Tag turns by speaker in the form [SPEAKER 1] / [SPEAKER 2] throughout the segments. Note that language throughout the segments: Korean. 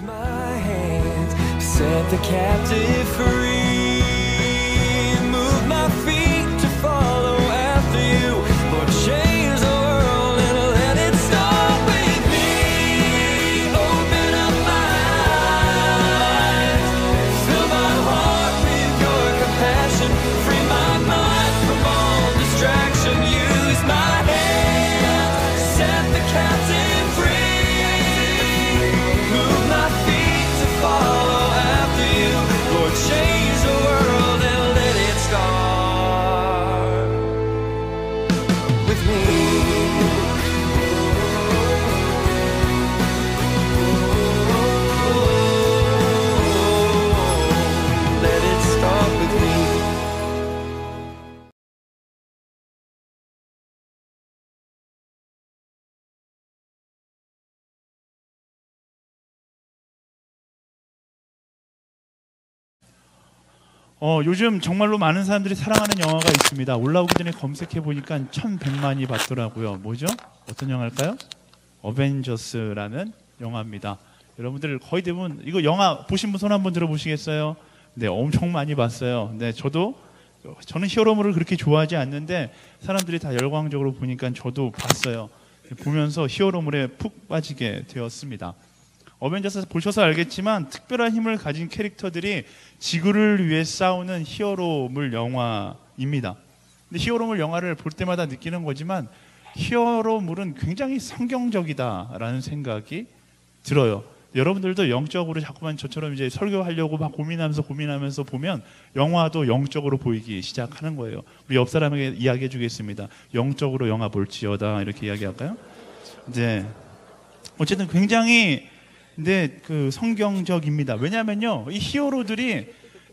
[SPEAKER 1] my hands, set the captive free. Move my feet to follow after you. Lord, change the world and let it start with me. Open up my eyes, fill my heart with your compassion. Free my mind from all distraction. Use my hands, set the captive free. Follow after you, Lord, change the world and let it start with me. Let it start with me.
[SPEAKER 2] 요즘 정말로 많은 사람들이 사랑하는 영화가 있습니다. 올라오기 전에 검색해 보니까 1,100만이 봤더라고요. 뭐죠? 어떤 영화일까요? 어벤져스라는 영화입니다. 여러분들 거의 대부분 이거 영화 보신 분 손 한번 들어보시겠어요? 네, 엄청 많이 봤어요. 네, 저는 히어로물을 그렇게 좋아하지 않는데 사람들이 다 열광적으로 보니까 저도 봤어요. 보면서 히어로물에 푹 빠지게 되었습니다. 어벤져스 보셔서 알겠지만 특별한 힘을 가진 캐릭터들이 지구를 위해 싸우는 히어로물 영화입니다. 근데 히어로물 영화를 볼 때마다 느끼는 거지만 히어로물은 굉장히 성경적이다라는 생각이 들어요. 여러분들도 영적으로 자꾸만 저처럼 이제 설교하려고 막 고민하면서 보면 영화도 영적으로 보이기 시작하는 거예요. 우리 옆 사람에게 이야기해 주겠습니다. 영적으로 영화 볼지어다 이렇게 이야기할까요? 네. 어쨌든 굉장히 그 성경적입니다. 왜냐하면요, 이 히어로들이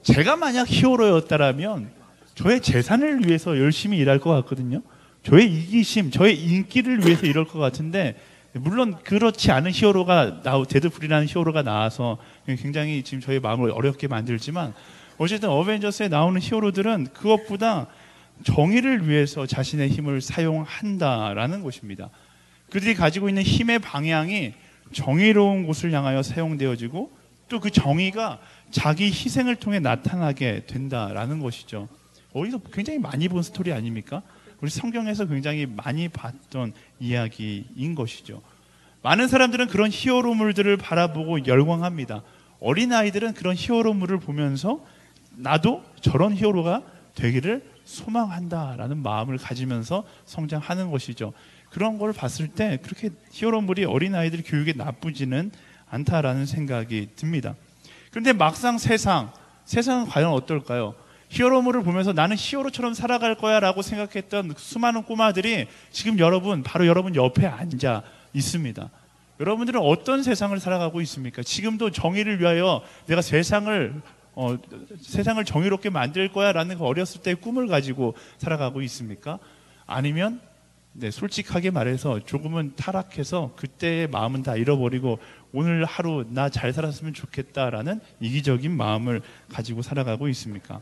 [SPEAKER 2] 제가 만약 히어로였다라면 저의 재산을 위해서 열심히 일할 것 같거든요. 저의 이기심, 저의 인기를 위해서 이럴 것 같은데, 물론 그렇지 않은 히어로가 데드풀이라는 히어로가 나와서 굉장히 지금 저의 마음을 어렵게 만들지만, 어쨌든 어벤져스에 나오는 히어로들은 그것보다 정의를 위해서 자신의 힘을 사용한다라는 것입니다. 그들이 가지고 있는 힘의 방향이 정의로운 곳을 향하여 사용되어지고 또 그 정의가 자기 희생을 통해 나타나게 된다라는 것이죠. 어디서 굉장히 많이 본 스토리 아닙니까? 우리 성경에서 굉장히 많이 봤던 이야기인 것이죠. 많은 사람들은 그런 히어로물들을 바라보고 열광합니다. 어린아이들은 그런 히어로물을 보면서 나도 저런 히어로가 되기를 소망한다라는 마음을 가지면서 성장하는 것이죠. 그런 걸 봤을 때 그렇게 히어로물이 어린아이들 교육에 나쁘지는 않다라는 생각이 듭니다. 그런데 막상 세상은 과연 어떨까요? 히어로물을 보면서 나는 히어로처럼 살아갈 거야 라고 생각했던 수많은 꼬마들이 지금 바로 여러분 옆에 앉아 있습니다. 여러분들은 어떤 세상을 살아가고 있습니까? 지금도 정의를 위하여 내가 세상을 정의롭게 만들 거야 라는 그 어렸을 때의 꿈을 가지고 살아가고 있습니까? 아니면 솔직하게 말해서 조금은 타락해서 그때의 마음은 다 잃어버리고 오늘 하루 나 잘 살았으면 좋겠다라는 이기적인 마음을 가지고 살아가고 있습니까?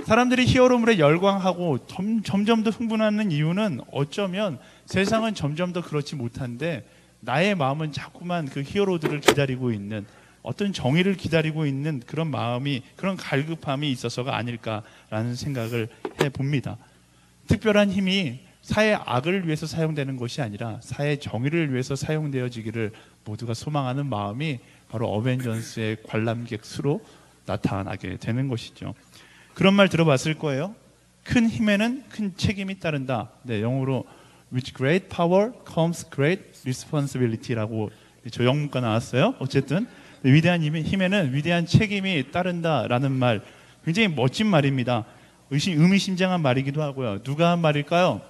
[SPEAKER 2] 사람들이 히어로물에 열광하고 점점 더 흥분하는 이유는 어쩌면 세상은 점점 더 그렇지 못한데 나의 마음은 자꾸만 그 히어로들을 기다리고 있는 어떤 정의를 기다리고 있는 그런 마음이, 그런 갈급함이 있어서가 아닐까라는 생각을 해봅니다. 특별한 힘이 사회 악을 위해서 사용되는 것이 아니라 사회 정의를 위해서 사용되어지기를 모두가 소망하는 마음이 바로 어벤져스의 관람객 수로 나타나게 되는 것이죠. 그런 말 들어봤을 거예요. 큰 힘에는 큰 책임이 따른다. 영어로 With great power comes great responsibility라고 저 영문과 나왔어요. 어쨌든 위대한 힘에는 위대한 책임이 따른다라는 말, 굉장히 멋진 말입니다. 의미심장한 말이기도 하고요. 누가 한 말일까요?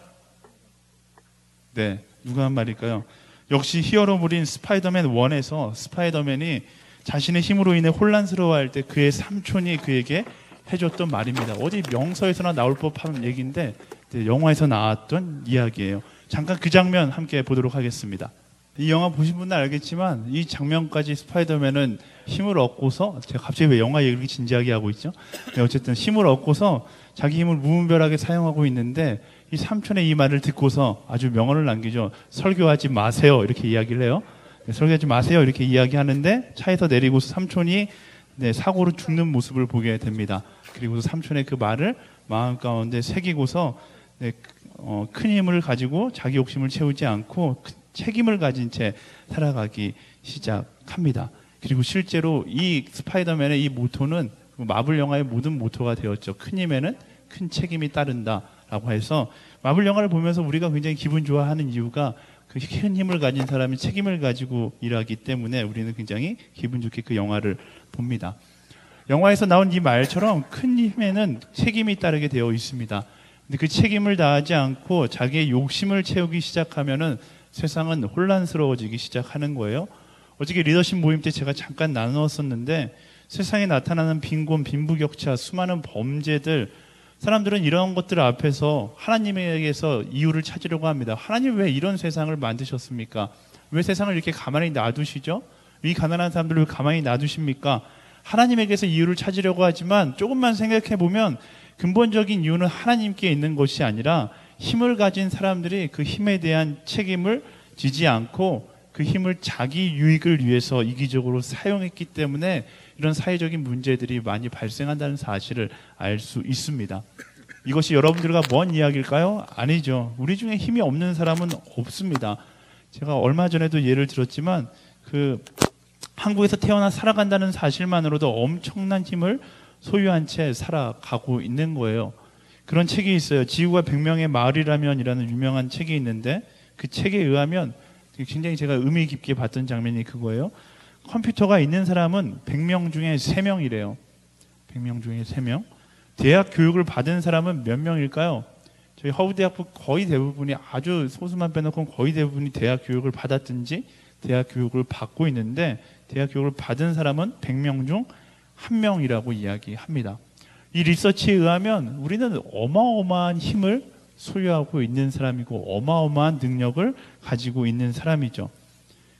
[SPEAKER 2] 누가 한 말일까요? 역시 히어로물인 스파이더맨 1에서 스파이더맨이 자신의 힘으로 인해 혼란스러워할 때 그의 삼촌이 그에게 해줬던 말입니다. 어디 명서에서나 나올 법한 얘기인데 영화에서 나왔던 이야기예요. 잠깐 그 장면 함께 보도록 하겠습니다. 이 영화 보신 분은 알겠지만 이 장면까지 스파이더맨은 힘을 얻고서, 제가 갑자기 왜 영화 얘기를 진지하게 하고 있죠? 어쨌든 힘을 얻고서 자기 힘을 무분별하게 사용하고 있는데 이 삼촌의 이 말을 듣고서 아주 명언을 남기죠. 설교하지 마세요 이렇게 이야기를 해요. 설교하지 마세요 이렇게 이야기하는데 차에서 내리고서 삼촌이 사고로 죽는 모습을 보게 됩니다. 그리고 삼촌의 그 말을 마음 가운데 새기고서 큰 힘을 가지고 자기 욕심을 채우지 않고 책임을 가진 채 살아가기 시작합니다. 그리고 실제로 이 스파이더맨의 이 모토는 마블 영화의 모든 모토가 되었죠. 큰 힘에는 큰 책임이 따른다라고 해서 마블 영화를 보면서 우리가 굉장히 기분 좋아하는 이유가 그 큰 힘을 가진 사람이 책임을 가지고 일하기 때문에 우리는 굉장히 기분 좋게 그 영화를 봅니다. 영화에서 나온 이 말처럼 큰 힘에는 책임이 따르게 되어 있습니다. 근데 그 책임을 다하지 않고 자기의 욕심을 채우기 시작하면은 세상은 혼란스러워지기 시작하는 거예요. 어저께 리더십 모임 때 제가 잠깐 나누었었는데 세상에 나타나는 빈곤, 빈부격차, 수많은 범죄들, 사람들은 이런 것들 앞에서 하나님에게서 이유를 찾으려고 합니다. 하나님 왜 이런 세상을 만드셨습니까? 왜 세상을 이렇게 가만히 놔두시죠? 이 가난한 사람들을 왜 가만히 놔두십니까? 하나님에게서 이유를 찾으려고 하지만 조금만 생각해 보면 근본적인 이유는 하나님께 있는 것이 아니라 힘을 가진 사람들이 그 힘에 대한 책임을 지지 않고 그 힘을 자기 유익을 위해서 이기적으로 사용했기 때문에 이런 사회적인 문제들이 많이 발생한다는 사실을 알 수 있습니다. 이것이 여러분들과 먼 이야기일까요? 아니죠. 우리 중에 힘이 없는 사람은 없습니다. 제가 얼마 전에도 예를 들었지만 한국에서 태어나 살아간다는 사실만으로도 엄청난 힘을 소유한 채 살아가고 있는 거예요. 그런 책이 있어요. 지구가 100명의 마을이라면이라는 유명한 책이 있는데 그 책에 의하면 굉장히 제가 의미 깊게 봤던 장면이 그거예요. 컴퓨터가 있는 사람은 100명 중에 3명이래요. 100명 중에 3명. 대학 교육을 받은 사람은 몇 명일까요? 저희 허브대학부 거의 대부분이 아주 소수만 빼놓고 거의 대부분이 대학 교육을 받았든지 대학 교육을 받고 있는데 대학 교육을 받은 사람은 100명 중 1명이라고 이야기합니다. 이 리서치에 의하면 우리는 어마어마한 힘을 소유하고 있는 사람이고 어마어마한 능력을 가지고 있는 사람이죠.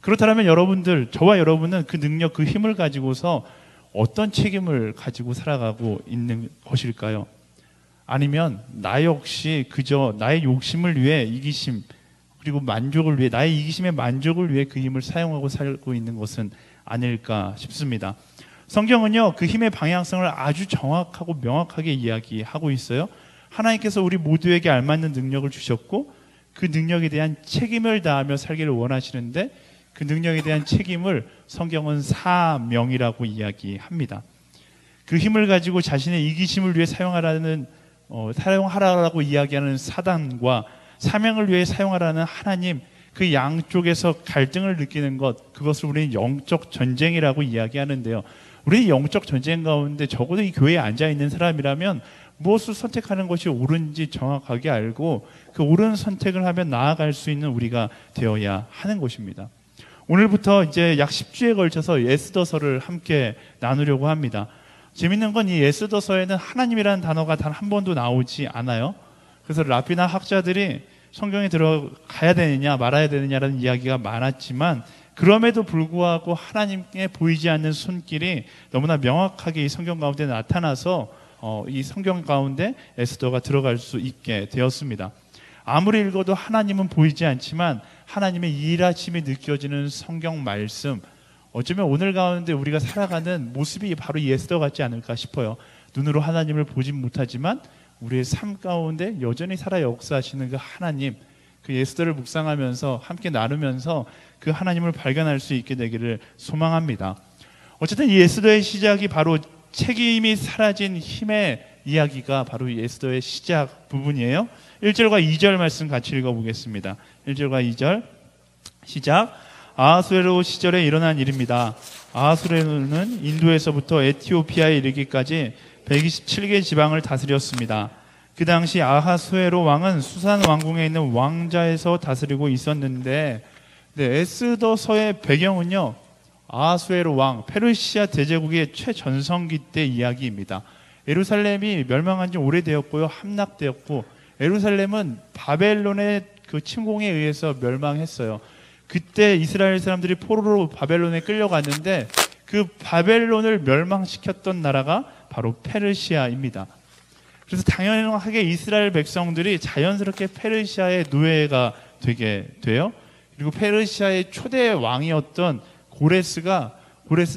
[SPEAKER 2] 그렇다면 여러분들, 저와 여러분은 그 능력, 그 힘을 가지고서 어떤 책임을 가지고 살아가고 있는 것일까요? 아니면 나 역시 그저 나의 욕심을 위해 이기심 그리고 만족을 위해 나의 이기심의 만족을 위해 그 힘을 사용하고 살고 있는 것은 아닐까 싶습니다. 성경은요, 그 힘의 방향성을 아주 정확하고 명확하게 이야기하고 있어요. 하나님께서 우리 모두에게 알맞는 능력을 주셨고 그 능력에 대한 책임을 다하며 살기를 원하시는데 그 능력에 대한 책임을 성경은 사명이라고 이야기합니다. 그 힘을 가지고 자신의 이기심을 위해 사용하라고 이야기하는 사단과 사명을 위해 사용하라는 하나님, 그 양쪽에서 갈등을 느끼는 것, 그것을 우리는 영적 전쟁이라고 이야기하는데요. 우리 영적 전쟁 가운데 적어도 이 교회에 앉아있는 사람이라면 무엇을 선택하는 것이 옳은지 정확하게 알고 그 옳은 선택을 하면 나아갈 수 있는 우리가 되어야 하는 것입니다. 오늘부터 이제 약 10주에 걸쳐서 에스더서를 함께 나누려고 합니다. 재밌는 건 이 에스더서에는 하나님이라는 단어가 단 한 번도 나오지 않아요. 그래서 랍비나 학자들이 성경에 들어가야 되느냐 말아야 되느냐라는 이야기가 많았지만 그럼에도 불구하고 하나님께 보이지 않는 손길이 너무나 명확하게 이 성경 가운데 나타나서 이 성경 가운데 에스더가 들어갈 수 있게 되었습니다. 아무리 읽어도 하나님은 보이지 않지만 하나님의 일하심이 느껴지는 성경 말씀, 어쩌면 오늘 가운데 우리가 살아가는 모습이 바로 이 에스더 같지 않을까 싶어요. 눈으로 하나님을 보진 못하지만 우리의 삶 가운데 여전히 살아 역사하시는 그 하나님, 그 에스더를 묵상하면서 함께 나누면서 그 하나님을 발견할 수 있게 되기를 소망합니다. 어쨌든 이 에스더의 시작이 바로 책임이 사라진 힘의 이야기가 바로 이 에스더의 시작 부분이에요. 1절과 2절 말씀 같이 읽어보겠습니다. 1절과 2절 시작. 아하수에로 시절에 일어난 일입니다. 아하수에로는 인도에서부터 에티오피아에 이르기까지 127개 지방을 다스렸습니다. 그 당시 아하수에로 왕은 수산 왕궁에 있는 왕자에서 다스리고 있었는데 에스더서의 배경은요, 아하수에로 왕, 페르시아 대제국의 최전성기 때 이야기입니다. 예루살렘이 멸망한 지 오래되었고요, 함락되었고 예루살렘은 바벨론의 그 침공에 의해서 멸망했어요. 그때 이스라엘 사람들이 포로로 바벨론에 끌려갔는데 그 바벨론을 멸망시켰던 나라가 바로 페르시아입니다. 그래서 당연하게 이스라엘 백성들이 자연스럽게 페르시아의 노예가 되게 돼요. 그리고 페르시아의 초대 왕이었던 고레스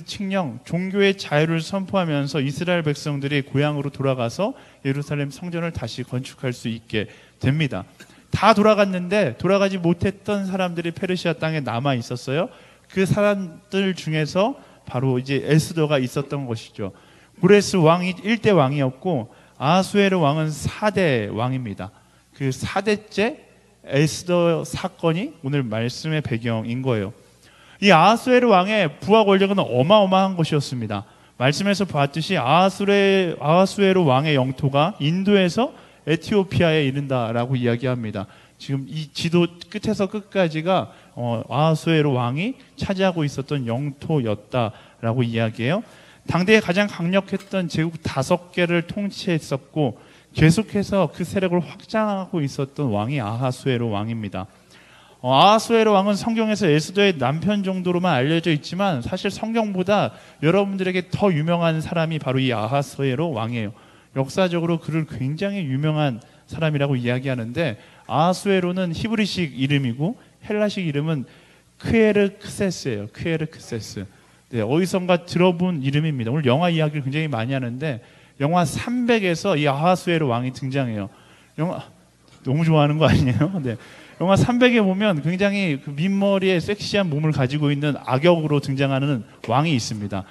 [SPEAKER 2] 칙령 종교의 자유를 선포하면서 이스라엘 백성들이 고향으로 돌아가서 예루살렘 성전을 다시 건축할 수 있게 됩니다. 다 돌아갔는데 돌아가지 못했던 사람들이 페르시아 땅에 남아 있었어요. 그 사람들 중에서 바로 이제 에스더가 있었던 것이죠. 고레스 왕이 1대 왕이었고 아하수에르 왕은 4대 왕입니다. 그 4대째 에스더 사건이 오늘 말씀의 배경인 거예요. 이 아하수에르 왕의 부하 권력은 어마어마한 것이었습니다. 말씀에서 봤듯이 아하수에르 왕의 영토가 인도에서 에티오피아에 이른다라고 이야기합니다. 지금 이 지도 끝에서 끝까지가 아하수에르 왕이 차지하고 있었던 영토였다라고 이야기해요. 당대에 가장 강력했던 제국 5개를 통치했었고 계속해서 그 세력을 확장하고 있었던 왕이 아하수에르 왕입니다. 아하수에르 왕은 성경에서 에스더의 남편 정도로만 알려져 있지만 사실 성경보다 여러분들에게 더 유명한 사람이 바로 이 아하수에르 왕이에요. 역사적으로 그를 굉장히 유명한 사람이라고 이야기하는데 아하수에르는 히브리식 이름이고 헬라식 이름은 크에르크세스예요. 크에르크세스. 네, 어디선가 들어본 이름입니다. 오늘 영화 이야기를 굉장히 많이 하는데 영화 300에서 이 아하수에르 왕이 등장해요. 영화 너무 좋아하는 거 아니에요? 네. 영화 300에 보면 굉장히 그 민머리에 섹시한 몸을 가지고 있는 악역으로 등장하는 왕이 있습니다.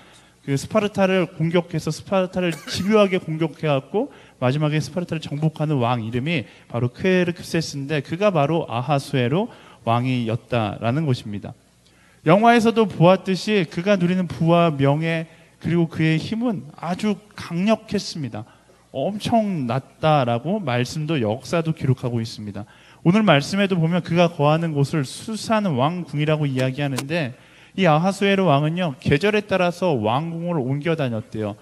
[SPEAKER 2] 그 스파르타를 공격해서 스파르타를 집요하게 공격해갖고 마지막에 스파르타를 정복하는 왕 이름이 바로 크에르크세스인데 그가 바로 아하수에르 왕이었다라는 것입니다. 영화에서도 보았듯이 그가 누리는 부와 명예 그리고 그의 힘은 아주 강력했습니다. 엄청났다라고 말씀도 역사도 기록하고 있습니다. 오늘 말씀에도 보면 그가 거하는 곳을 수산 왕궁이라고 이야기하는데 이 아하수에르 왕은요 계절에 따라서 왕궁을 옮겨 다녔대요.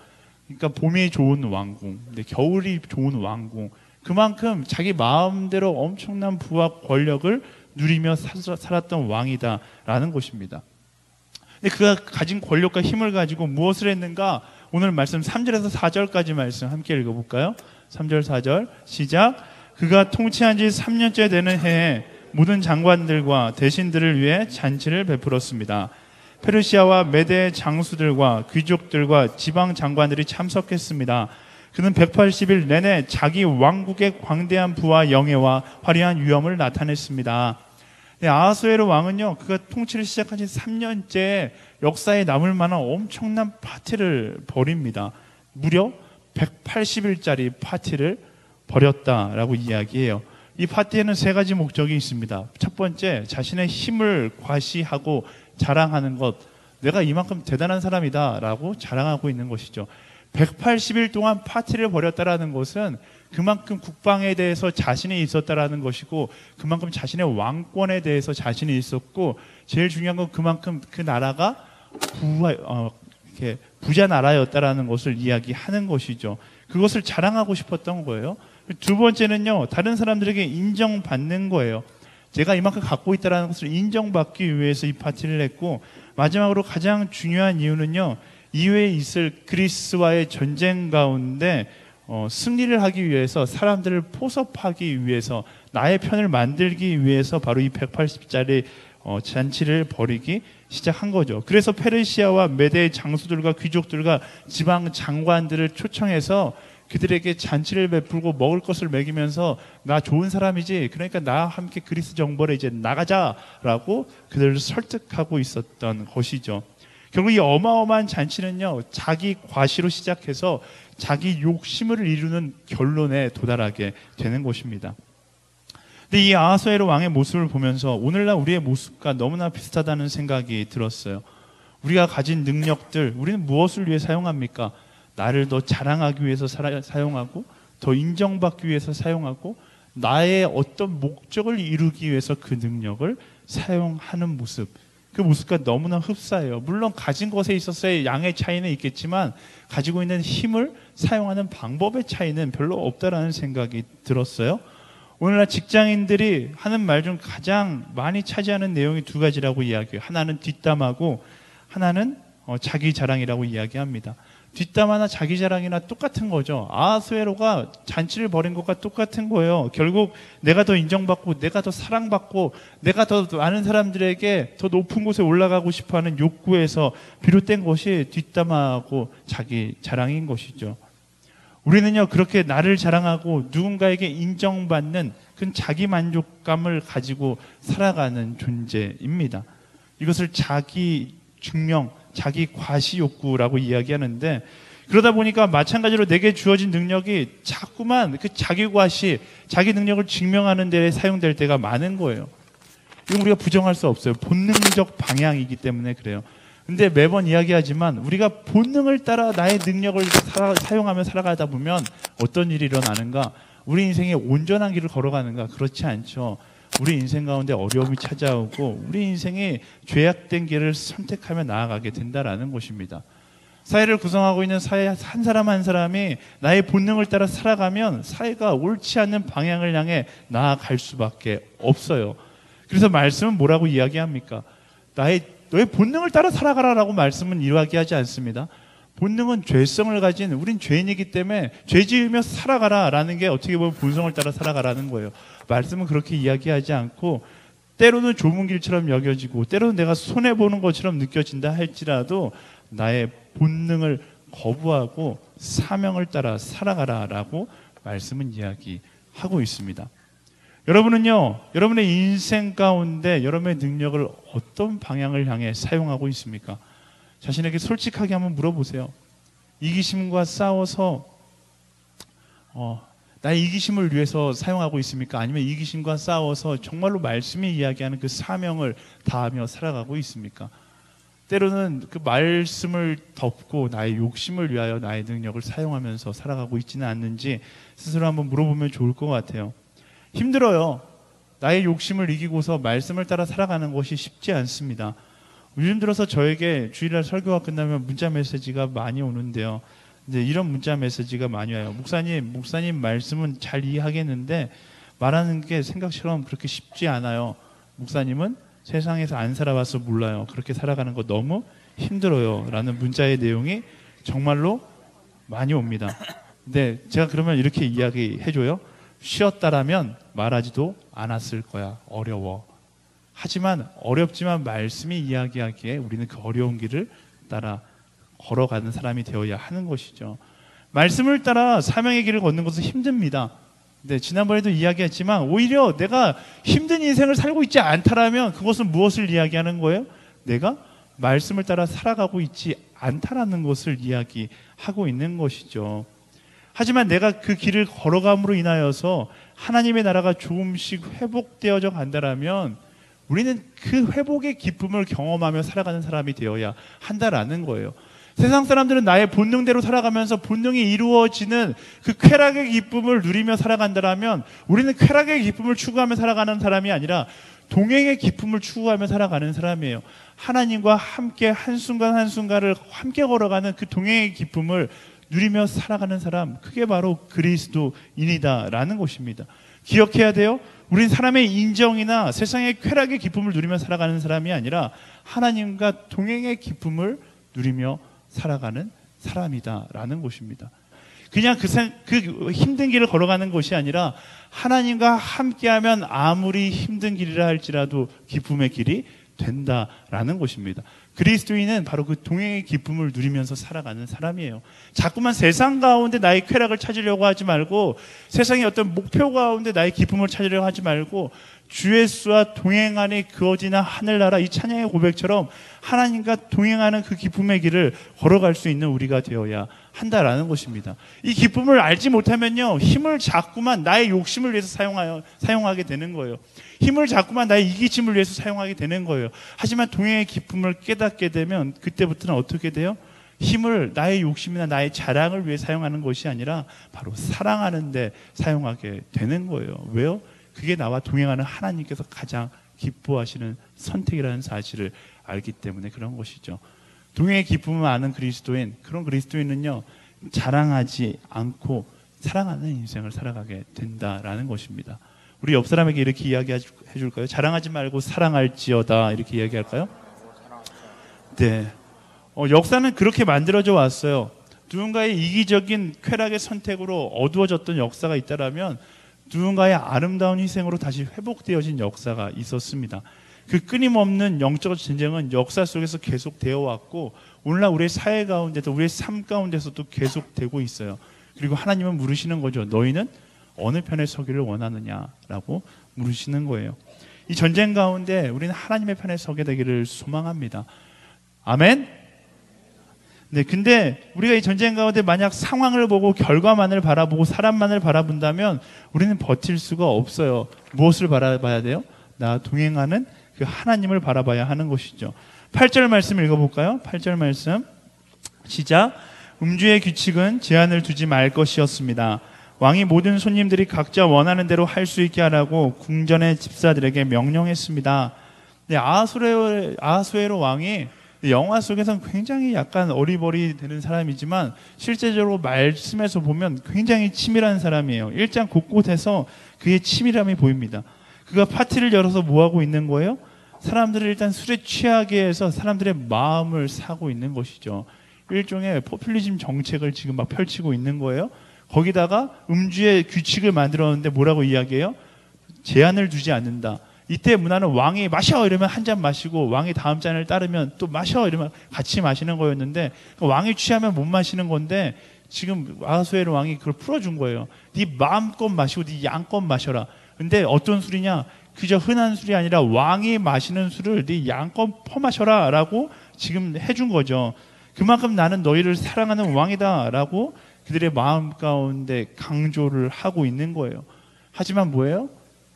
[SPEAKER 2] 그러니까 봄이 좋은 왕궁, 겨울이 좋은 왕궁. 그만큼 자기 마음대로 엄청난 부와 권력을 누리며 살았던 왕이다라는 것입니다. 근데 그가 가진 권력과 힘을 가지고 무엇을 했는가? 오늘 말씀 3절에서 4절까지 말씀 함께 읽어볼까요? 3절 4절 시작. 그가 통치한 지 3년째 되는 해에 모든 장관들과 대신들을 위해 잔치를 베풀었습니다. 페르시아와 메대 장수들과 귀족들과 지방 장관들이 참석했습니다. 그는 180일 내내 자기 왕국의 광대한 부와 영예와 화려한 위엄을 나타냈습니다. 네, 아하수에르 왕은요, 그가 통치를 시작한 지 3년째 역사에 남을 만한 엄청난 파티를 벌입니다. 무려 180일짜리 파티를 벌였다라고 이야기해요. 이 파티에는 3가지 목적이 있습니다. 첫 번째, 자신의 힘을 과시하고 자랑하는 것. 내가 이만큼 대단한 사람이다 라고 자랑하고 있는 것이죠. 180일 동안 파티를 벌였다라는 것은 그만큼 국방에 대해서 자신이 있었다라는 것이고 그만큼 자신의 왕권에 대해서 자신이 있었고 제일 중요한 건 그만큼 그 나라가 부자 나라였다라는 것을 이야기하는 것이죠. 그것을 자랑하고 싶었던 거예요. 두 번째는요, 다른 사람들에게 인정받는 거예요. 제가 이만큼 갖고 있다는 것을 인정받기 위해서 이 파티를 했고 마지막으로 가장 중요한 이유는요, 이후에 있을 그리스와의 전쟁 가운데 승리를 하기 위해서 사람들을 포섭하기 위해서 나의 편을 만들기 위해서 바로 이 180짜리 잔치를 벌이기 시작한 거죠. 그래서 페르시아와 메대의 장수들과 귀족들과 지방 장관들을 초청해서 그들에게 잔치를 베풀고 먹을 것을 먹이면서 나 좋은 사람이지, 그러니까 나와 함께 그리스 정벌에 이제 나가자라고 그들을 설득하고 있었던 것이죠. 결국 이 어마어마한 잔치는요, 자기 과시로 시작해서 자기 욕심을 이루는 결론에 도달하게 되는 것입니다. 근데 이 아하수에르 왕의 모습을 보면서 오늘날 우리의 모습과 너무나 비슷하다는 생각이 들었어요. 우리가 가진 능력들, 우리는 무엇을 위해 사용합니까? 나를 더 자랑하기 위해서 사용하고 더 인정받기 위해서 사용하고 나의 어떤 목적을 이루기 위해서 그 능력을 사용하는 모습, 그 모습과 너무나 흡사해요. 물론 가진 것에 있어서의 양의 차이는 있겠지만 가지고 있는 힘을 사용하는 방법의 차이는 별로 없다라는 생각이 들었어요. 오늘날 직장인들이 하는 말 중 가장 많이 차지하는 내용이 2가지라고 이야기해요. 하나는 뒷담하고 하나는 자기 자랑이라고 이야기합니다. 뒷담화나 자기 자랑이나 똑같은 거죠. 아하수에로가 잔치를 벌인 것과 똑같은 거예요. 결국 내가 더 인정받고 내가 더 사랑받고 내가 더 많은 사람들에게 더 높은 곳에 올라가고 싶어하는 욕구에서 비롯된 것이 뒷담화하고 자기 자랑인 것이죠. 우리는요, 그렇게 나를 자랑하고 누군가에게 인정받는 그 자기 만족감을 가지고 살아가는 존재입니다. 이것을 자기 증명, 자기 과시 욕구라고 이야기하는데, 그러다 보니까 마찬가지로 내게 주어진 능력이 자꾸만 그 자기 과시, 자기 능력을 증명하는 데 사용될 때가 많은 거예요. 이건 우리가 부정할 수 없어요. 본능적 방향이기 때문에 그래요. 근데 매번 이야기하지만 우리가 본능을 따라 나의 능력을 사용하며 살아가다 보면 어떤 일이 일어나는가? 우리 인생에 온전한 길을 걸어가는가? 그렇지 않죠. 우리 인생 가운데 어려움이 찾아오고 우리 인생이 죄악된 길을 선택하며 나아가게 된다라는 것입니다. 사회를 구성하고 있는 사회 한 사람 한 사람이 나의 본능을 따라 살아가면 사회가 옳지 않는 방향을 향해 나아갈 수밖에 없어요. 그래서 말씀은 뭐라고 이야기합니까? 너의 본능을 따라 살아가라라고 말씀은 이야기하지 않습니다. 본능은 죄성을 가진, 우린 죄인이기 때문에 죄 지으며 살아가라라는 게 어떻게 보면 본성을 따라 살아가라는 거예요. 말씀은 그렇게 이야기하지 않고 때로는 좁은 길처럼 여겨지고 때로는 내가 손해보는 것처럼 느껴진다 할지라도 나의 본능을 거부하고 사명을 따라 살아가라라고 말씀은 이야기하고 있습니다. 여러분은요, 여러분의 인생 가운데 여러분의 능력을 어떤 방향을 향해 사용하고 있습니까? 자신에게 솔직하게 한번 물어보세요. 이기심과 싸워서 나의 이기심을 위해서 사용하고 있습니까? 아니면 이기심과 싸워서 정말로 말씀이 이야기하는 그 사명을 다하며 살아가고 있습니까? 때로는 그 말씀을 덮고 나의 욕심을 위하여 나의 능력을 사용하면서 살아가고 있지는 않는지 스스로 한번 물어보면 좋을 것 같아요. 힘들어요. 나의 욕심을 이기고서 말씀을 따라 살아가는 것이 쉽지 않습니다. 요즘 들어서 저에게 주일날 설교가 끝나면 문자 메시지가 많이 오는데요. 이제 이런 문자 메시지가 많이 와요. 목사님 말씀은 잘 이해하겠는데 말하는 게 생각처럼 그렇게 쉽지 않아요. 목사님은 세상에서 안 살아봐서 몰라요. 그렇게 살아가는 거 너무 힘들어요. 라는 문자의 내용이 정말로 많이 옵니다. 근데 제가 그러면 이렇게 이야기해줘요. 쉬었다라면 말하지도 않았을 거야. 어려워. 하지만 어렵지만 말씀이 이야기하기에 우리는 그 어려운 길을 따라 걸어가는 사람이 되어야 하는 것이죠. 말씀을 따라 사명의 길을 걷는 것은 힘듭니다. 네, 지난번에도 이야기했지만 오히려 내가 힘든 인생을 살고 있지 않다라면 그것은 무엇을 이야기하는 거예요? 내가 말씀을 따라 살아가고 있지 않다라는 것을 이야기하고 있는 것이죠. 하지만 내가 그 길을 걸어감으로 인하여서 하나님의 나라가 조금씩 회복되어져 간다라면 우리는 그 회복의 기쁨을 경험하며 살아가는 사람이 되어야 한다라는 거예요. 세상 사람들은 나의 본능대로 살아가면서 본능이 이루어지는 그 쾌락의 기쁨을 누리며 살아간다라면 우리는 쾌락의 기쁨을 추구하며 살아가는 사람이 아니라 동행의 기쁨을 추구하며 살아가는 사람이에요. 하나님과 함께 한순간 한순간을 함께 걸어가는 그 동행의 기쁨을 누리며 살아가는 사람, 그게 바로 그리스도인이다라는 것입니다. 기억해야 돼요. 우린 사람의 인정이나 세상의 쾌락의 기쁨을 누리며 살아가는 사람이 아니라 하나님과 동행의 기쁨을 누리며 살아가는 사람이다라는 것입니다. 그냥 그 힘든 길을 걸어가는 것이 아니라 하나님과 함께하면 아무리 힘든 길이라 할지라도 기쁨의 길이 된다라는 것입니다. 그리스도인은 바로 그 동행의 기쁨을 누리면서 살아가는 사람이에요. 자꾸만 세상 가운데 나의 쾌락을 찾으려고 하지 말고 세상의 어떤 목표 가운데 나의 기쁨을 찾으려고 하지 말고 주 예수와 동행하니 그어지나 하늘나라, 이 찬양의 고백처럼 하나님과 동행하는 그 기쁨의 길을 걸어갈 수 있는 우리가 되어야 한다라는 것입니다. 이 기쁨을 알지 못하면요, 힘을 자꾸만 나의 욕심을 위해서 사용하게 되는 거예요. 힘을 자꾸만 나의 이기심을 위해서 사용하게 되는 거예요. 하지만 동행의 기쁨을 깨닫게 되면 그때부터는 어떻게 돼요? 힘을 나의 욕심이나 나의 자랑을 위해 사용하는 것이 아니라 바로 사랑하는 데 사용하게 되는 거예요. 왜요? 그게 나와 동행하는 하나님께서 가장 기뻐하시는 선택이라는 사실을 알기 때문에 그런 것이죠. 동행의 기쁨을 아는 그리스도인, 그런 그리스도인은요, 자랑하지 않고 사랑하는 인생을 살아가게 된다라는 것입니다. 우리 옆 사람에게 이렇게 이야기해 줄까요? 자랑하지 말고 사랑할지어다, 이렇게 이야기할까요? 네. 역사는 그렇게 만들어져 왔어요. 누군가의 이기적인 쾌락의 선택으로 어두워졌던 역사가 있다라면 누군가의 아름다운 희생으로 다시 회복되어진 역사가 있었습니다. 그 끊임없는 영적 전쟁은 역사 속에서 계속되어 왔고 오늘날 우리의 사회 가운데도 우리의 삶 가운데서도 계속되고 있어요. 그리고 하나님은 물으시는 거죠. 너희는 어느 편에 서기를 원하느냐라고 물으시는 거예요. 이 전쟁 가운데 우리는 하나님의 편에 서게 되기를 소망합니다. 아멘. 네, 근데 우리가 이 전쟁 가운데 만약 상황을 보고 결과만을 바라보고 사람만을 바라본다면 우리는 버틸 수가 없어요. 무엇을 바라봐야 돼요? 나 동행하는 그 하나님을 바라봐야 하는 것이죠. 8절 말씀 읽어볼까요? 8절 말씀 시작. 음주의 규칙은 제한을 두지 말 것이었습니다. 왕이 모든 손님들이 각자 원하는 대로 할 수 있게 하라고 궁전의 집사들에게 명령했습니다. 네, 아하수에로 왕이 영화 속에서는 굉장히 약간 어리버리 되는 사람이지만 실제적으로 말씀에서 보면 굉장히 치밀한 사람이에요. 1장 곳곳에서 그의 치밀함이 보입니다. 그가 파티를 열어서 뭐하고 있는 거예요? 사람들을 일단 술에 취하게 해서 사람들의 마음을 사고 있는 것이죠. 일종의 포퓰리즘 정책을 지금 막 펼치고 있는 거예요. 거기다가 음주의 규칙을 만들었는데 뭐라고 이야기해요? 제한을 두지 않는다. 이때 문화는 왕이 마셔 이러면 한 잔 마시고 왕이 다음 잔을 따르면 또 마셔 이러면 같이 마시는 거였는데 왕이 취하면 못 마시는 건데 지금 아하수에로 왕이 그걸 풀어준 거예요. 네 마음껏 마시고 네 양껏 마셔라. 근데 어떤 술이냐? 그저 흔한 술이 아니라 왕이 마시는 술을 네 양껏 퍼마셔라 라고 지금 해준 거죠. 그만큼 나는 너희를 사랑하는 왕이다 라고 그들의 마음 가운데 강조를 하고 있는 거예요. 하지만 뭐예요?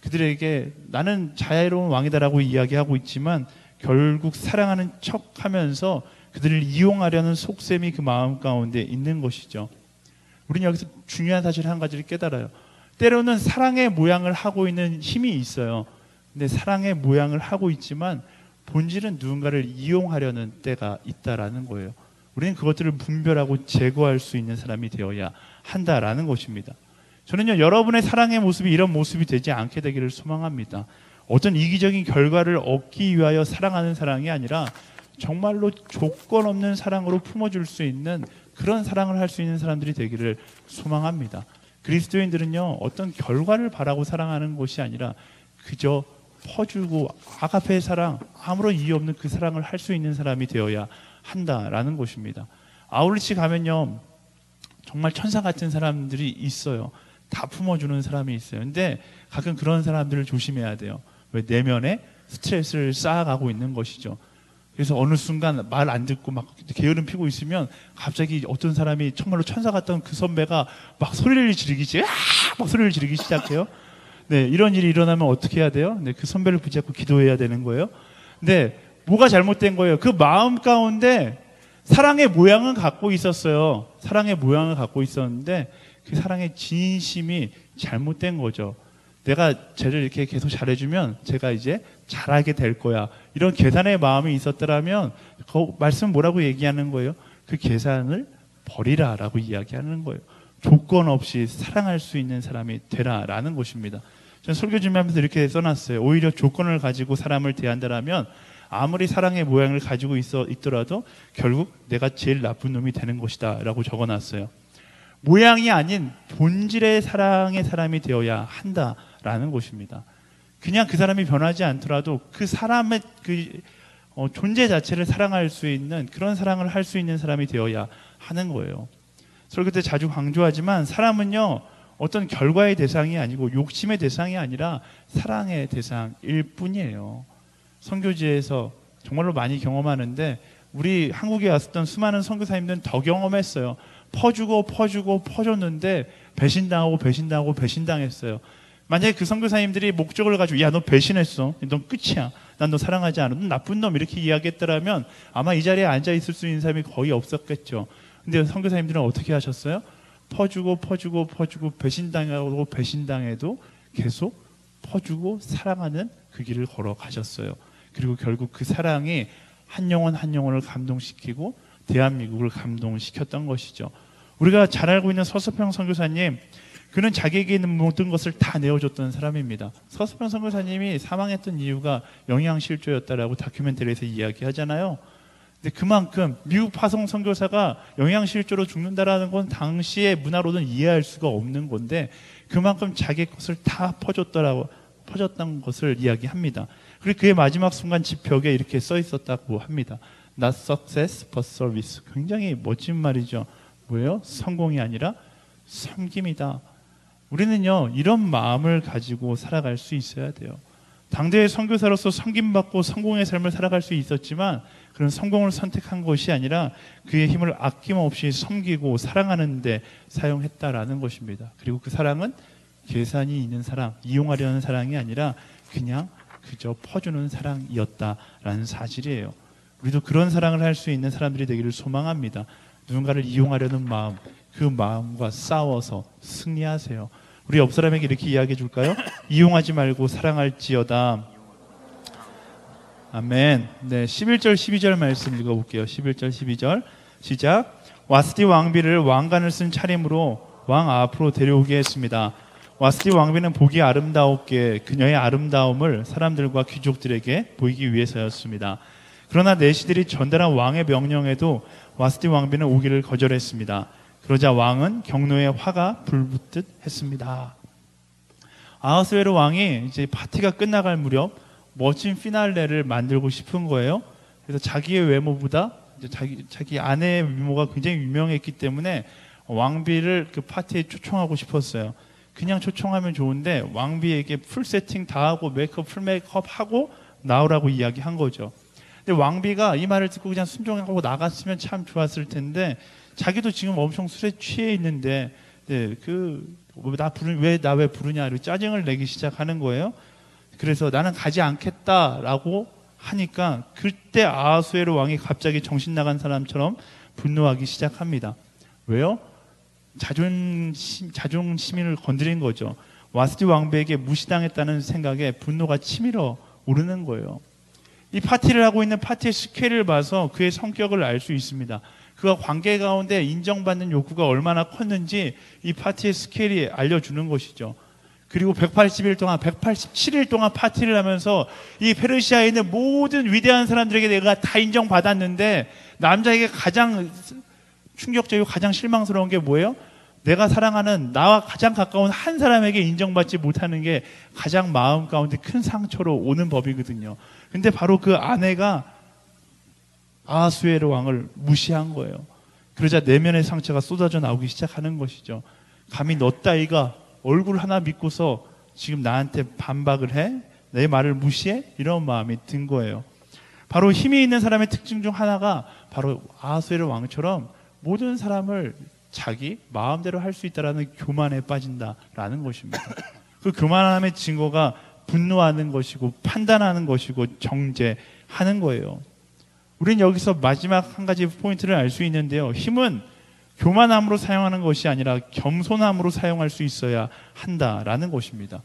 [SPEAKER 2] 그들에게 나는 자애로운 왕이다라고 이야기하고 있지만 결국 사랑하는 척하면서 그들을 이용하려는 속셈이 그 마음 가운데 있는 것이죠. 우리는 여기서 중요한 사실 한 가지를 깨달아요. 때로는 사랑의 모양을 하고 있는 힘이 있어요. 근데 사랑의 모양을 하고 있지만 본질은 누군가를 이용하려는 때가 있다라는 거예요. 우리는 그것들을 분별하고 제거할 수 있는 사람이 되어야 한다라는 것입니다. 저는요, 여러분의 사랑의 모습이 이런 모습이 되지 않게 되기를 소망합니다. 어떤 이기적인 결과를 얻기 위하여 사랑하는 사랑이 아니라 정말로 조건 없는 사랑으로 품어줄 수 있는 그런 사랑을 할 수 있는 사람들이 되기를 소망합니다. 그리스도인들은요, 어떤 결과를 바라고 사랑하는 것이 아니라 그저 퍼주고 아가페의 사랑, 아무런 이유 없는 그 사랑을 할 수 있는 사람이 되어야 한다라는 것입니다. 아울리치 가면요, 정말 천사 같은 사람들이 있어요. 다 품어주는 사람이 있어요. 근데 가끔 그런 사람들을 조심해야 돼요. 왜? 내면에 스트레스를 쌓아가고 있는 것이죠. 그래서 어느 순간 말 안 듣고 막 게으름 피고 있으면 갑자기 어떤 사람이 정말로 천사 같던 그 선배가 막 소리를 지르기 막 소리를 지르기 시작해요. 네, 이런 일이 일어나면 어떻게 해야 돼요? 네, 그 선배를 붙잡고 기도해야 되는 거예요. 근데 뭐가 잘못된 거예요? 그 마음 가운데 사랑의 모양은 갖고 있었어요. 사랑의 모양을 갖고 있었는데 그 사랑의 진심이 잘못된 거죠. 내가 쟤를 이렇게 계속 잘해주면 제가 이제 잘하게 될 거야. 이런 계산의 마음이 있었더라면 그 말씀 뭐라고 얘기하는 거예요? 그 계산을 버리라라고 이야기하는 거예요. 조건 없이 사랑할 수 있는 사람이 되라라는 것입니다. 저는 설교 준비하면서 이렇게 써놨어요. 오히려 조건을 가지고 사람을 대한다라면 아무리 사랑의 모양을 가지고 있더라도 결국 내가 제일 나쁜 놈이 되는 것이다 라고 적어놨어요. 모양이 아닌 본질의 사랑의 사람이 되어야 한다라는 것입니다. 그냥 그 사람이 변하지 않더라도 그 사람의 존재 자체를 사랑할 수 있는 그런 사랑을 할 수 있는 사람이 되어야 하는 거예요. 설교 때 자주 강조하지만 사람은요, 어떤 결과의 대상이 아니고 욕심의 대상이 아니라 사랑의 대상일 뿐이에요. 선교지에서 정말로 많이 경험하는데 우리 한국에 왔었던 수많은 선교사님들은 더 경험했어요. 퍼줬는데 배신당했어요. 만약에 그 선교사님들이 목적을 가지고 야, 너 배신했어, 넌 끝이야, 난 너 사랑하지 않아, 넌 나쁜 놈 이렇게 이야기했더라면 아마 이 자리에 앉아 있을 수 있는 사람이 거의 없었겠죠. 근데 선교사님들은 어떻게 하셨어요? 퍼주고 배신당해도 계속 퍼주고 사랑하는 그 길을 걸어가셨어요. 그리고 결국 그 사랑이 한 영혼을 감동시키고 대한민국을 감동시켰던 것이죠. 우리가 잘 알고 있는 서수평 선교사님, 그는 자기에게 있는 모든 것을 다 내어줬던 사람입니다. 서수평 선교사님이 사망했던 이유가 영양실조였다라고 다큐멘터리에서 이야기하잖아요. 근데 그만큼 미국 파송 선교사가 영양실조로 죽는다라는 건 당시의 문화로는 이해할 수가 없는 건데 그만큼 자기 것을 다 퍼줬던 것을 이야기합니다. 그리고 그의 마지막 순간 집 벽에 이렇게 써 있었다고 합니다. Not success but service. 굉장히 멋진 말이죠. 뭐예요? 성공이 아니라 섬김이다. 우리는요 이런 마음을 가지고 살아갈 수 있어야 돼요. 당대의 선교사로서 섬김받고 성공의 삶을 살아갈 수 있었지만 그런 성공을 선택한 것이 아니라 그의 힘을 아낌없이 섬기고 사랑하는 데 사용했다라는 것입니다. 그리고 그 사랑은 계산이 있는 사랑, 이용하려는 사랑이 아니라 그냥 그저 퍼주는 사랑이었다라는 사실이에요. 우리도 그런 사랑을 할 수 있는 사람들이 되기를 소망합니다. 누군가를 이용하려는 마음, 그 마음과 싸워서 승리하세요. 우리 옆 사람에게 이렇게 이야기해 줄까요? 이용하지 말고 사랑할지어다. 아멘. 네, 11절 12절 말씀 읽어볼게요. 11절 12절 시작. 와스디 왕비를 왕관을 쓴 차림으로 왕 앞으로 데려오게 했습니다. 와스디 왕비는 보기 아름다웠기에 그녀의 아름다움을 사람들과 귀족들에게 보이기 위해서였습니다. 그러나 내시들이 전달한 왕의 명령에도 와스디 왕비는 오기를 거절했습니다. 그러자 왕은 경로에 화가 불붙듯 했습니다. 아하수에로 왕이 이제 파티가 끝나갈 무렵 멋진 피날레를 만들고 싶은 거예요. 그래서 자기의 외모보다 이제 자기 아내의 외모가 굉장히 유명했기 때문에 왕비를 그 파티에 초청하고 싶었어요. 그냥 초청하면 좋은데 왕비에게 풀 세팅 다 하고 메이크업, 풀 메이크업 하고 나오라고 이야기한 거죠. 근데 왕비가 이 말을 듣고 그냥 순종하고 나갔으면 참 좋았을 텐데 자기도 지금 엄청 술에 취해 있는데 네, 왜 부르냐 이렇게 짜증을 내기 시작하는 거예요. 그래서 나는 가지 않겠다라고 하니까 그때 아하수에로 왕이 갑자기 정신 나간 사람처럼 분노하기 시작합니다. 왜요? 자존심을 건드린 거죠. 와스디 왕비에게 무시당했다는 생각에 분노가 치밀어 오르는 거예요. 이 파티를 하고 있는 파티의 스케일을 봐서 그의 성격을 알 수 있습니다. 그가 관계 가운데 인정받는 욕구가 얼마나 컸는지 이 파티의 스케일이 알려주는 것이죠. 그리고 187일 동안 파티를 하면서 이 페르시아에 있는 모든 위대한 사람들에게 내가 다 인정받았는데 남자에게 가장 충격적이고 가장 실망스러운 게 뭐예요? 내가 사랑하는 나와 가장 가까운 한 사람에게 인정받지 못하는 게 가장 마음 가운데 큰 상처로 오는 법이거든요. 근데 바로 그 아내가 아하수에로 왕을 무시한 거예요. 그러자 내면의 상처가 쏟아져 나오기 시작하는 것이죠. 감히 너 따위가 얼굴 하나 믿고서 지금 나한테 반박을 해? 내 말을 무시해? 이런 마음이 든 거예요. 바로 힘이 있는 사람의 특징 중 하나가 바로 아하수에로 왕처럼 모든 사람을 자기 마음대로 할 수 있다라는 교만에 빠진다라는 것입니다. 그 교만함의 증거가 분노하는 것이고 판단하는 것이고 정죄하는 거예요. 우리는 여기서 마지막 한 가지 포인트를 알 수 있는데요. 힘은 교만함으로 사용하는 것이 아니라 겸손함으로 사용할 수 있어야 한다라는 것입니다.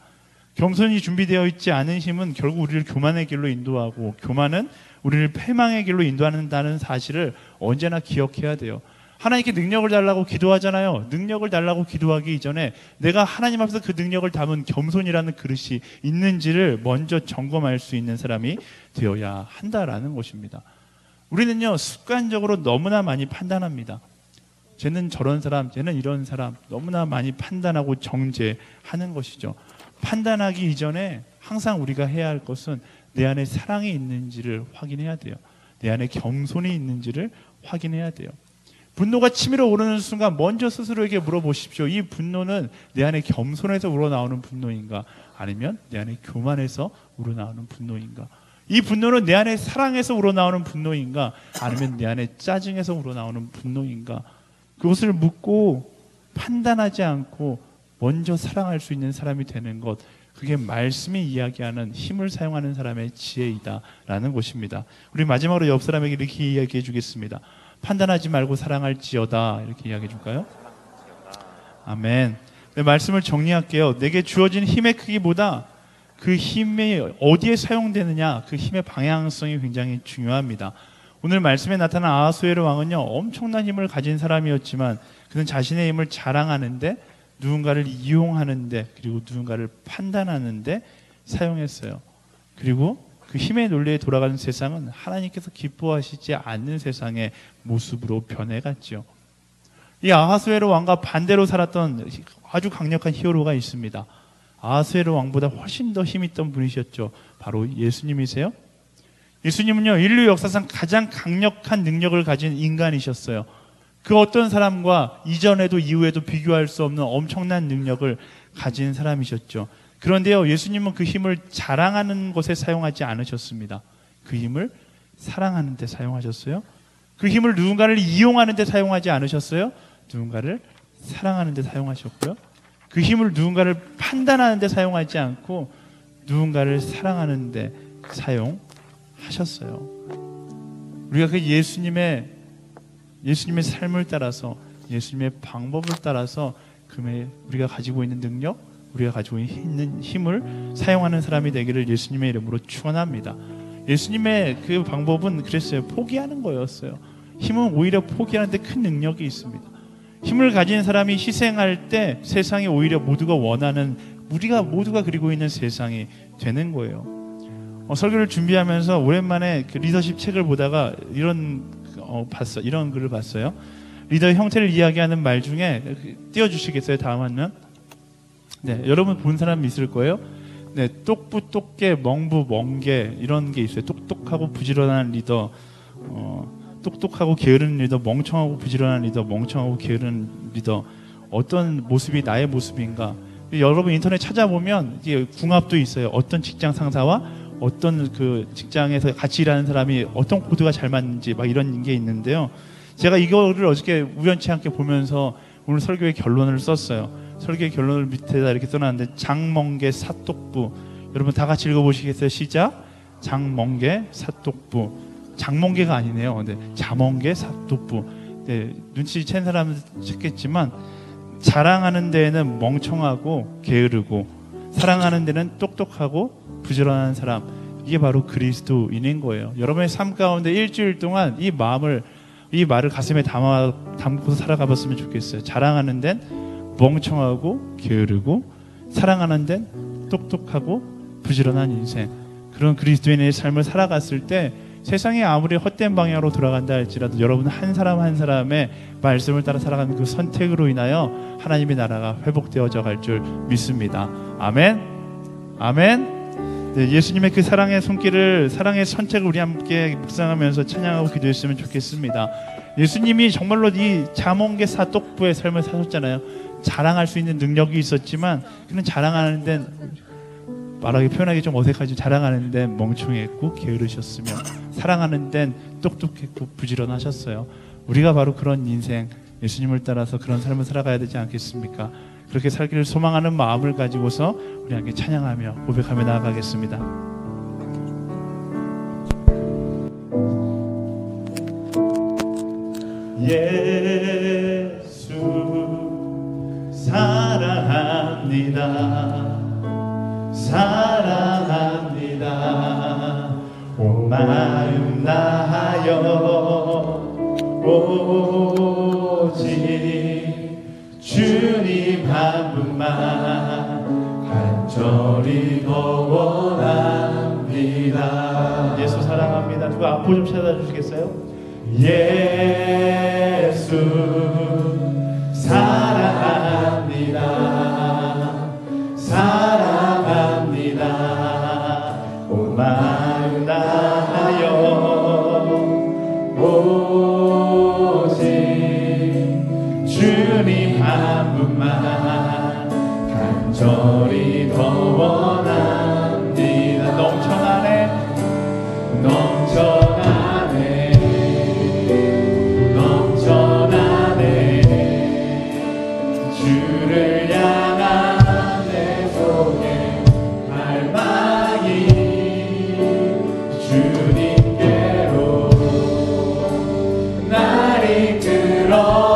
[SPEAKER 2] 겸손이 준비되어 있지 않은 힘은 결국 우리를 교만의 길로 인도하고 교만은 우리를 패망의 길로 인도한다는 사실을 언제나 기억해야 돼요. 하나님께 능력을 달라고 기도하잖아요. 능력을 달라고 기도하기 이전에 내가 하나님 앞에서 그 능력을 담은 겸손이라는 그릇이 있는지를 먼저 점검할 수 있는 사람이 되어야 한다라는 것입니다. 우리는요 습관적으로 너무나 많이 판단합니다. 쟤는 저런 사람, 쟤는 이런 사람 너무나 많이 판단하고 정죄하는 것이죠. 판단하기 이전에 항상 우리가 해야 할 것은 내 안에 사랑이 있는지를 확인해야 돼요. 내 안에 겸손이 있는지를 확인해야 돼요. 분노가 치밀어 오르는 순간 먼저 스스로에게 물어보십시오. 이 분노는 내 안에 겸손에서 우러나오는 분노인가? 아니면 내 안에 교만에서 우러나오는 분노인가? 이 분노는 내 안에 사랑에서 우러나오는 분노인가? 아니면 내 안에 짜증에서 우러나오는 분노인가? 그것을 묻고 판단하지 않고 먼저 사랑할 수 있는 사람이 되는 것, 그게 말씀이 이야기하는 힘을 사용하는 사람의 지혜이다라는 것입니다. 우리 마지막으로 옆 사람에게 이렇게 이야기해 주겠습니다. 판단하지 말고 사랑할지어다. 이렇게 이야기해 줄까요? 아멘. 네, 말씀을 정리할게요. 내게 주어진 힘의 크기보다 그 힘이 어디에 사용되느냐, 그 힘의 방향성이 굉장히 중요합니다. 오늘 말씀에 나타난 아하수에로 왕은요 엄청난 힘을 가진 사람이었지만 그는 자신의 힘을 자랑하는데, 누군가를 이용하는데, 그리고 누군가를 판단하는데 사용했어요. 그리고 그 힘의 논리에 돌아가는 세상은 하나님께서 기뻐하시지 않는 세상의 모습으로 변해갔죠. 이 아하수에로 왕과 반대로 살았던 아주 강력한 히어로가 있습니다. 아하수에로 왕보다 훨씬 더 힘있던 분이셨죠. 바로 예수님이세요. 예수님은요, 인류 역사상 가장 강력한 능력을 가진 인간이셨어요. 그 어떤 사람과 이전에도 이후에도 비교할 수 없는 엄청난 능력을 가진 사람이셨죠. 그런데요, 예수님은 그 힘을 자랑하는 것에 사용하지 않으셨습니다. 그 힘을 사랑하는 데 사용하셨어요. 그 힘을 누군가를 이용하는 데 사용하지 않으셨어요. 누군가를 사랑하는 데 사용하셨고요. 그 힘을 누군가를 판단하는 데 사용하지 않고 누군가를 사랑하는 데 사용하셨어요. 우리가 그 예수님의 삶을 따라서, 예수님의 방법을 따라서 우리가 가지고 있는 능력, 우리가 가지고 있는 힘을 사용하는 사람이 되기를 예수님의 이름으로 축원합니다. 예수님의 그 방법은 그랬어요. 포기하는 거였어요. 힘은 오히려 포기하는 데 큰 능력이 있습니다. 힘을 가진 사람이 희생할 때 세상이 오히려 모두가 원하는, 우리가 모두가 그리고 있는 세상이 되는 거예요. 설교를 준비하면서 오랜만에 그 리더십 책을 보다가 이런 글을 봤어요. 리더의 형태를 이야기하는 말 중에 띄워주시겠어요? 다음 화면. 네, 여러분 본 사람 있을 거예요. 네, 똑부, 똑개, 멍부, 멍개 이런 게 있어요. 똑똑하고 부지런한 리더, 똑똑하고 게으른 리더, 멍청하고 부지런한 리더, 멍청하고 게으른 리더. 어떤 모습이 나의 모습인가? 여러분 인터넷 찾아보면 이게 궁합도 있어요. 어떤 직장 상사와 어떤 그 직장에서 같이 일하는 사람이 어떤 코드가 잘 맞는지 막 이런 게 있는데요. 제가 이거를 어저께 우연치 않게 보면서 오늘 설교의 결론을 썼어요. 설교의 결론을 밑에다 이렇게 써놨는데, 장멍게 사똑부. 여러분 다 같이 읽어보시겠어요? 시작. 장멍게 사똑부. 장멍게가 아니네요. 네, 자멍게 사똑부. 네, 눈치챈 사람은 찾겠지만 자랑하는 데에는 멍청하고 게으르고, 사랑하는 데는 똑똑하고 부지런한 사람, 이게 바로 그리스도인인 거예요. 여러분의 삶 가운데 일주일 동안 이 말을 가슴에 담고서 살아가 봤으면 좋겠어요. 자랑하는 데는 멍청하고 게으르고, 사랑하는 데는 똑똑하고 부지런한 인생, 그런 그리스도인의 삶을 살아갔을 때 세상이 아무리 헛된 방향으로 돌아간다 할지라도 여러분 한 사람 한 사람의 말씀을 따라 살아가는 그 선택으로 인하여 하나님의 나라가 회복되어져 갈 줄 믿습니다. 아멘. 아멘. 네, 예수님의 그 사랑의 손길을, 사랑의 선택을 우리 함께 묵상하면서 찬양하고 기도했으면 좋겠습니다. 예수님이 정말로 이 자몽개 사똑부의 삶을 사셨잖아요. 자랑할 수 있는 능력이 있었지만 그는 자랑하는 데는, 말하기 표현하기 좀 어색하지만 자랑하는 데는 멍청했고 게으르셨으며, 사랑하는 데는 똑똑했고 부지런하셨어요. 우리가 바로 그런 인생, 예수님을 따라서 그런 삶을 살아가야 되지 않겠습니까? 그렇게 살기를 소망하는 마음을 가지고서 우리 함께 찬양하며 고백하며 나아가겠습니다. 예수 사랑합니다. 사랑합니다. 온 마음 다하여 오직 주님 한 분만 간절히 더 원합니다. 예수 사랑합니다. 누가 앞으로 좀 찾아주시겠어요? 예수 사랑합니다. 사랑합니다. 온 마음 다하여 오직 주님 한 분만 간절히 더 원합니다. 넘쳐나네, 넘쳐나네, 넘쳐나네. 주를 향한 내 속에 갈망이 주님께로 날 이끌어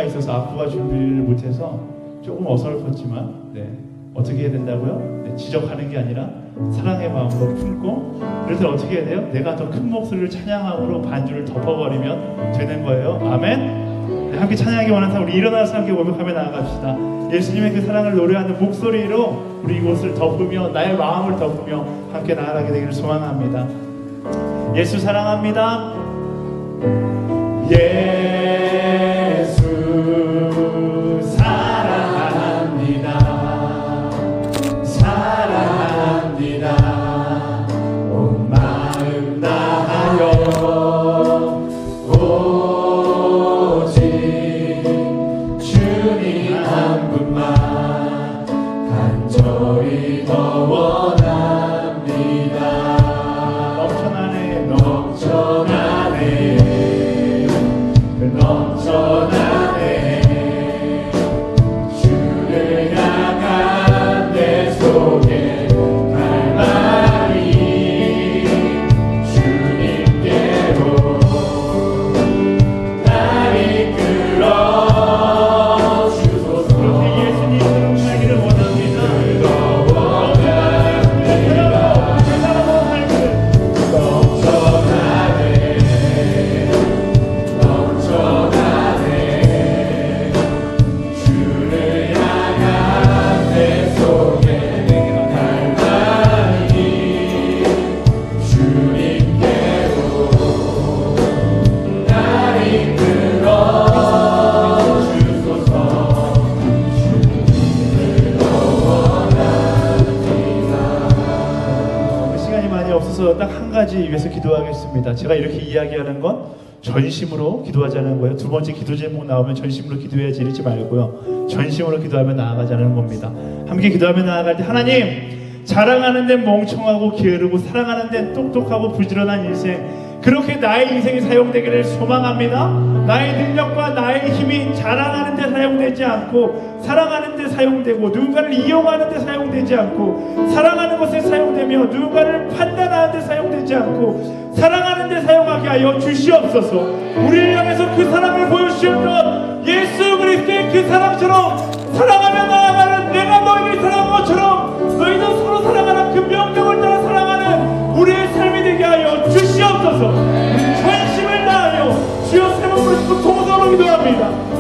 [SPEAKER 2] 있어서 악보가 준비를 못해서 조금 어설펐지만, 어떻게 해야 된다고요? 지적하는 게 아니라 사랑의 마음으로 품고, 그래서 어떻게 해야 돼요? 내가 더 큰 목소리를 찬양함으로 반주를 덮어버리면 되는 거예요. 아멘. 함께 찬양하기 원하는 사람, 우리 일어나서 함께 고백하며 나아갑시다. 예수님의 그 사랑을 노래하는 목소리로 우리 이곳을 덮으며 나의 마음을 덮으며 함께 나아가게 되기를 소망합니다. 예수 사랑합니다. 예수 사랑합니다. 사랑합니다. 온 마음 다하여 오직 주님 한 분만 간절히 더 원합니다. 넘쳐나네 주를 향한 내 속에 갈망이 주님께로 날 이끌어 주소서. 그렇게 예수님처럼 살기를 원합니다. 딱 한 가지 위해서 기도하겠습니다. 제가 이렇게 이야기하는 건 전심으로 기도하자는 거예요. 두 번째 기도 제목 나오면 전심으로 기도해야지 이러지 말고요. 전심으로 기도하며 나아가자는 겁니다. 함께 기도하며 나아갈 때 하나님, 자랑하는 데는 멍청하고 게으르고 사랑하는 데는 똑똑하고 부지런한 인생, 그렇게 나의 인생이 사용되기를 소망합니다. 나의 능력과 나의 힘이 자랑하는 데 사용되지 않고 사랑하는 데 사용되고 누군가를 이용하는 데 사용되지 않고 사랑하는 것에 사용되며 누군가를 판단하는 데 사용되지 않고 사랑하는 데 사용하게 하여 주시옵소서. 우리를 향해서 그 사랑을 보여주셨던 예수 그리스도의 그 사랑처럼 사랑하며 나아가는, 내가 너희를 사랑한 것처럼 너희도 서로 사랑하는 그 명령을 따라 사랑하는 우리의 삶이 되게 하여 주시옵소서. 전심을 다하여 주여 세 번 부르시고 동서로 기도합니다.